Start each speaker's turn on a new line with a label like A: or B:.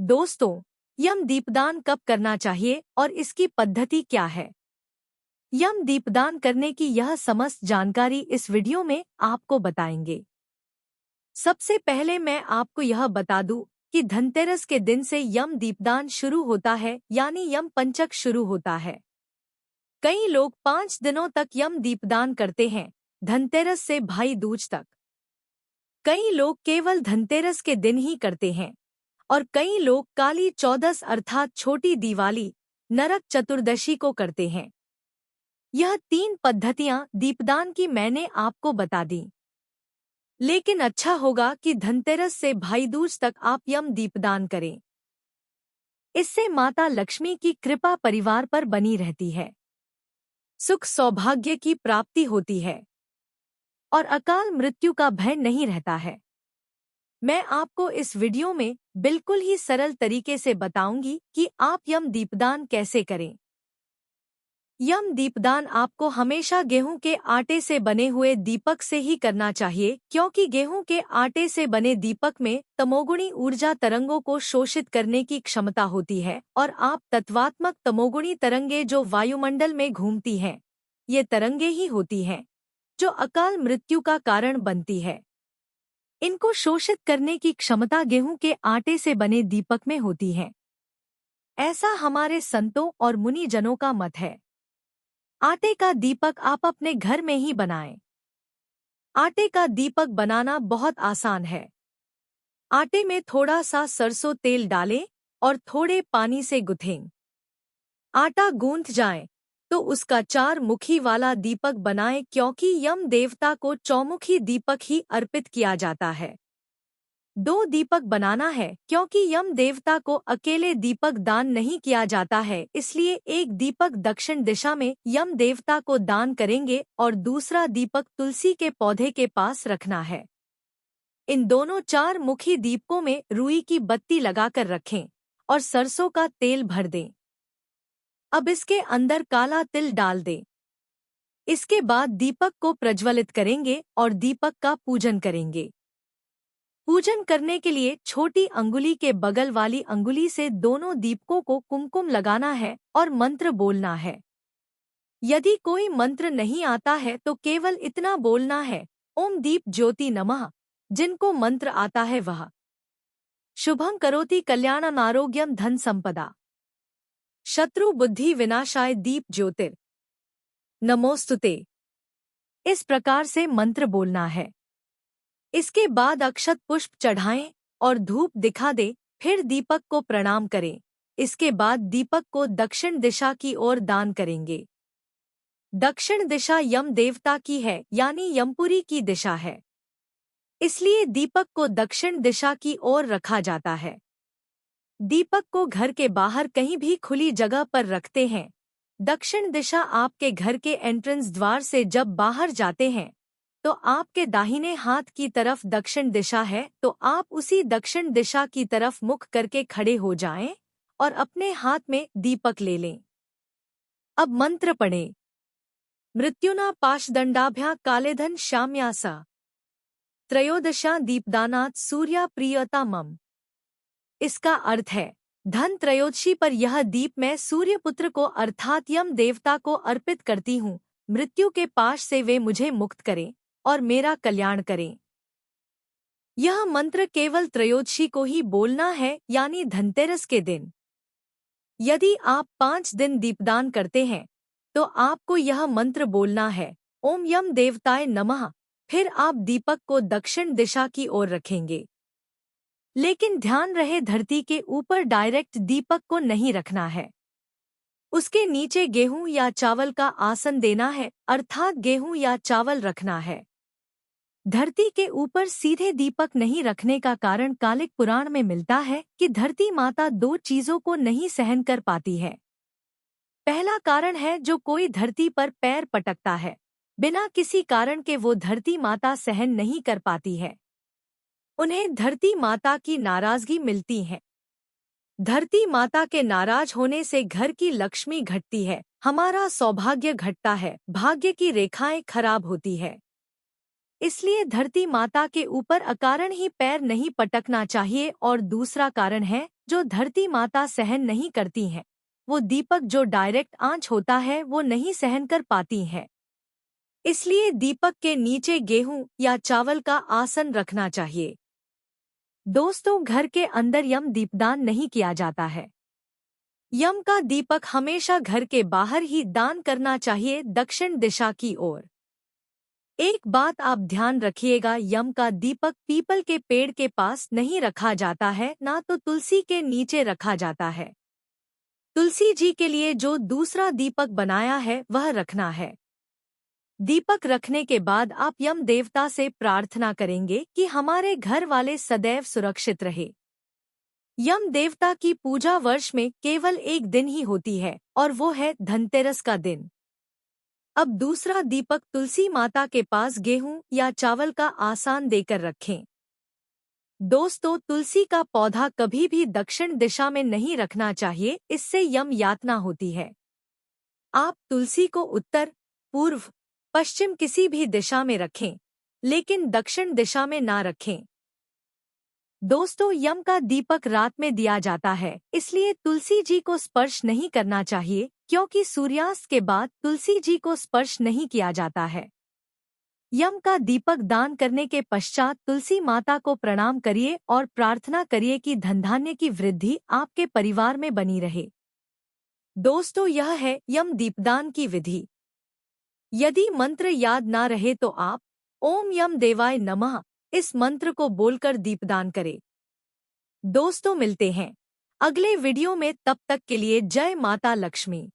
A: दोस्तों, यम दीपदान कब करना चाहिए और इसकी पद्धति क्या है? यम दीपदान करने की यह समस्त जानकारी इस वीडियो में आपको बताएंगे। सबसे पहले मैं आपको यह बता दूं कि धनतेरस के दिन से यम दीपदान शुरू होता है, यानी यम पंचक शुरू होता है। कई लोग 5 दिनों तक यम दीपदान करते हैं, धनतेरस से भाई दूज तक। कई लोग केवल धनतेरस के दिन ही करते हैं और कई लोग काली चौदस अर्थात छोटी दिवाली, नरक चतुर्दशी को करते हैं। यह 3 पद्धतियां दीपदान की मैंने आपको बता दी, लेकिन अच्छा होगा कि धनतेरस से भाई दूज तक आप यम दीपदान करें। इससे माता लक्ष्मी की कृपा परिवार पर बनी रहती है, सुख सौभाग्य की प्राप्ति होती है और अकाल मृत्यु का भय नहीं रहता है। मैं आपको इस वीडियो में बिल्कुल ही सरल तरीके से बताऊंगी कि आप यम दीपदान कैसे करें। यम दीपदान आपको हमेशा गेहूं के आटे से बने हुए दीपक से ही करना चाहिए, क्योंकि गेहूं के आटे से बने दीपक में तमोगुणी ऊर्जा तरंगों को शोषित करने की क्षमता होती है और आप तत्वात्मक तमोगुणी तरंगे जो वायुमंडल में घूमती हैं, ये तरंगे ही होती हैं जो अकाल मृत्यु का कारण बनती है। इनको शोषित करने की क्षमता गेहूं के आटे से बने दीपक में होती है। ऐसा हमारे संतों और मुनिजनों का मत है। आटे का दीपक आप अपने घर में ही बनाएं। आटे का दीपक बनाना बहुत आसान है। आटे में थोड़ा सा सरसों तेल डालें और थोड़े पानी से गुथें। आटा गूंथ जाए तो उसका 4 मुखी वाला दीपक बनाएं, क्योंकि यम देवता को चौमुखी दीपक ही अर्पित किया जाता है। 2 दीपक बनाना है, क्योंकि यम देवता को अकेले दीपक दान नहीं किया जाता है, इसलिए एक दीपक दक्षिण दिशा में यम देवता को दान करेंगे और दूसरा दीपक तुलसी के पौधे के पास रखना है। इन दोनों 4 मुखी दीपकों में रुई की बत्ती लगाकर रखें और सरसों का तेल भर दें। अब इसके अंदर काला तिल डाल दें। इसके बाद दीपक को प्रज्वलित करेंगे और दीपक का पूजन करेंगे। पूजन करने के लिए छोटी अंगुली के बगल वाली अंगुली से दोनों दीपकों को कुमकुम लगाना है और मंत्र बोलना है। यदि कोई मंत्र नहीं आता है तो केवल इतना बोलना है, ओम दीप ज्योति नमः। जिनको मंत्र आता है वह शुभं करोति कल्याणम आरोग्यम धन संपदा शत्रु बुद्धि विनाशाय दीप ज्योतिर नमोस्तुते। इस प्रकार से मंत्र बोलना है। इसके बाद अक्षत पुष्प चढ़ाएं और धूप दिखा दें, फिर दीपक को प्रणाम करें। इसके बाद दीपक को दक्षिण दिशा की ओर दान करेंगे। दक्षिण दिशा यम देवता की है, यानी यमपुरी की दिशा है, इसलिए दीपक को दक्षिण दिशा की ओर रखा जाता है। दीपक को घर के बाहर कहीं भी खुली जगह पर रखते हैं। दक्षिण दिशा आपके घर के एंट्रेंस द्वार से जब बाहर जाते हैं तो आपके दाहिने हाथ की तरफ दक्षिण दिशा है, तो आप उसी दक्षिण दिशा की तरफ मुख करके खड़े हो जाएं और अपने हाथ में दीपक ले लें। अब मंत्र पढ़ें। मृत्युना पाशदंडाभ्या कालेधन श्याम्यासा त्रयोदशा दीपदानात् सूर्या प्रियता मम। इसका अर्थ है, धन त्रयोदशी पर यह दीप मैं सूर्यपुत्र को अर्थात यम देवता को अर्पित करती हूँ। मृत्यु के पाश से वे मुझे मुक्त करें और मेरा कल्याण करें। यह मंत्र केवल त्रयोदशी को ही बोलना है, यानी धनतेरस के दिन। यदि आप 5 दिन दीपदान करते हैं तो आपको यह मंत्र बोलना है, ओम यम देवताय नमः। फिर आप दीपक को दक्षिण दिशा की ओर रखेंगे, लेकिन ध्यान रहे धरती के ऊपर डायरेक्ट दीपक को नहीं रखना है। उसके नीचे गेहूं या चावल का आसन देना है, अर्थात गेहूं या चावल रखना है। धरती के ऊपर सीधे दीपक नहीं रखने का कारण कालिक पुराण में मिलता है कि धरती माता 2 चीजों को नहीं सहन कर पाती है। पहला कारण है, जो कोई धरती पर पैर पटकता है, बिना किसी कारण के वो धरती माता सहन नहीं कर पाती है। उन्हें धरती माता की नाराजगी मिलती है। धरती माता के नाराज होने से घर की लक्ष्मी घटती है, हमारा सौभाग्य घटता है, भाग्य की रेखाएं खराब होती है। इसलिए धरती माता के ऊपर अकारण ही पैर नहीं पटकना चाहिए। और दूसरा कारण है, जो धरती माता सहन नहीं करती हैं। वो दीपक जो डायरेक्ट आंच होता है वो नहीं सहन कर पाती हैं। इसलिए दीपक के नीचे गेहूं या चावल का आसन रखना चाहिए। दोस्तों, घर के अंदर यम दीपदान नहीं किया जाता है। यम का दीपक हमेशा घर के बाहर ही दान करना चाहिए, दक्षिण दिशा की ओर। एक बात आप ध्यान रखिएगा, यम का दीपक पीपल के पेड़ के पास नहीं रखा जाता है, ना तो तुलसी के नीचे रखा जाता है। तुलसी जी के लिए जो दूसरा दीपक बनाया है वह रखना है। दीपक रखने के बाद आप यम देवता से प्रार्थना करेंगे कि हमारे घर वाले सदैव सुरक्षित रहे। यम देवता की पूजा वर्ष में केवल एक दिन ही होती है और वो है धनतेरस का दिन। अब दूसरा दीपक तुलसी माता के पास गेहूं या चावल का आसान देकर रखें। दोस्तों, तुलसी का पौधा कभी भी दक्षिण दिशा में नहीं रखना चाहिए, इससे यम यातना होती है। आप तुलसी को उत्तर, पूर्व, पश्चिम किसी भी दिशा में रखें, लेकिन दक्षिण दिशा में ना रखें। दोस्तों, यम का दीपक रात में दिया जाता है, इसलिए तुलसी जी को स्पर्श नहीं करना चाहिए, क्योंकि सूर्यास्त के बाद तुलसी जी को स्पर्श नहीं किया जाता है। यम का दीपक दान करने के पश्चात तुलसी माता को प्रणाम करिए और प्रार्थना करिए कि धनधान्य की वृद्धि आपके परिवार में बनी रहे। दोस्तों, यह है यम दीपदान की विधि। यदि मंत्र याद ना रहे तो आप ओम यम देवाय नमः इस मंत्र को बोलकर दीपदान करें। दोस्तों, मिलते हैं अगले वीडियो में, तब तक के लिए जय माता लक्ष्मी।